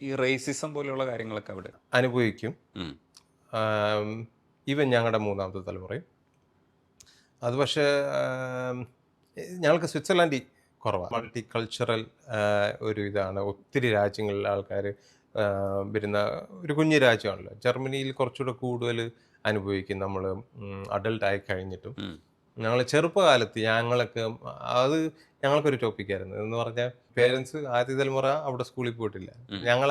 ഈ റേസിസം പോലെയുള്ള കാര്യങ്ങളൊക്കെ അവിടെ അനുഭവിക്കും. ഉം. ഈവൻ ഞങ്ങളുടെ മൂന്നാമത്തെ തലമുറയും. അത് പക്ഷേ ഞങ്ങൾക്ക് സ്വിറ്റ്സർലാൻഡിൽ കുറവാണ്. മൾട്ടി കൾച്ചറൽ ഒരു ഇതാണ്. ഒത്തിരി രാജ്യങ്ങളിലെ ആൾക്കാർ വരുന്ന ഒരു കുഞ്ഞു രാജ്യമാണല്ലോ. ജർമ്മനിയിൽ കുറച്ചുകൂടെ കൂടുതൽ അനുഭവിക്കും നമ്മൾ അഡൾട്ടായി കഴിഞ്ഞിട്ടും. ഉം. ഞങ്ങൾ ചെറുപ്പകാലത്ത് ഞങ്ങളൊക്കെ അത് ഞങ്ങൾക്കൊരു ടോപ്പിക്കായിരുന്നു. എന്ന് പറഞ്ഞാൽ പേരൻസ് ആദ്യ തലമുറ അവിടെ സ്കൂളിൽ പോയിട്ടില്ല. ഉം. ഞങ്ങൾ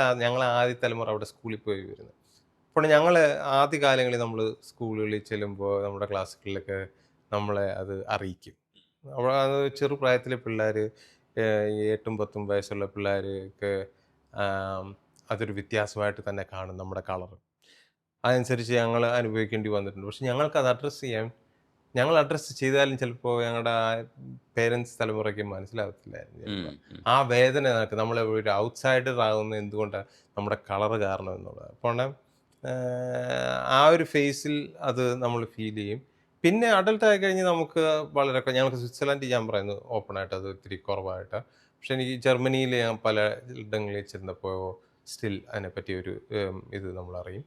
ആദ്യ തലമുറ അവിടെ സ്കൂളിൽ പോയി വരുന്നത്. അപ്പോൾ ഞങ്ങൾ ആദ്യ കാലങ്ങളിൽ നമ്മൾ സ്കൂളുകളിൽ ചെല്ലുമ്പോൾ നമ്മുടെ ക്ലാസ്സുകളിലൊക്കെ നമ്മളെ അത് അറിയിക്കും. അവിടെ അത് ചെറുപ്രായത്തിലെ പിള്ളേർ, ഈ 8ഉം 10ഉം വയസ്സുള്ള പിള്ളേർക്ക് അതൊരു വ്യത്യാസമായിട്ട് തന്നെ കാണും നമ്മുടെ കളറ്. അതനുസരിച്ച് ഞങ്ങൾ അനുഭവിക്കേണ്ടി വന്നിട്ടുണ്ട്. പക്ഷെ ഞങ്ങൾക്കത് ഞങ്ങൾ അഡ്രസ്സ് ചെയ്താലും ചിലപ്പോൾ ഞങ്ങളുടെ പേരൻസ് തലമുറയ്ക്ക് മനസ്സിലാവത്തില്ലായിരുന്നു ഉം. ചിലപ്പോൾ. ഉം. ആ വേദന നമുക്ക് നമ്മൾ ഒരു ഔട്ട്സൈഡർ ആകുന്നത് എന്തുകൊണ്ടാണ് നമ്മുടെ കളറ് കാരണം എന്നുള്ളത്. അപ്പോൾ ആ ഒരു ഫേസിൽ അത് നമ്മൾ ഫീൽ ചെയ്യും. പിന്നെ അഡൾട്ട് ആയി കഴിഞ്ഞ് നമുക്ക് ഞങ്ങൾക്ക് സ്വിറ്റ്സർലാൻഡിൽ ഞാൻ പറയുന്നത് ഓപ്പണായിട്ട് അത് ഇത്തിരി കുറവായിട്ട്. പക്ഷെ എനിക്ക് ജർമ്മനിയിൽ ഞാൻ പല ഇടങ്ങളിൽ ചെന്നപ്പോൾ സ്റ്റിൽ അതിനെപ്പറ്റി ഒരു ഇത് നമ്മളറിയും.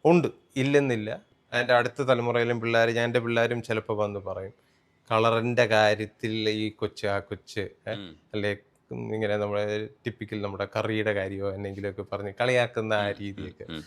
ഉണ്ട്, ഇല്ലെന്നില്ല. എൻ്റെ അടുത്ത തലമുറയിലും എൻ്റെ പിള്ളേരും ചിലപ്പോൾ വന്ന് പറയും. കളറിൻ്റെ കാര്യത്തിൽ ഈ ആ കൊച്ച് ഉം. അല്ലെ ഇങ്ങനെ നമ്മുടെ ടിപ്പിക്കൽ നമ്മുടെ കറിയുടെ കാര്യമോ എന്തെങ്കിലുമൊക്കെ പറഞ്ഞ് കളിയാക്കുന്ന ആ ഉം. ഉം. രീതിയൊക്കെ. ഉം.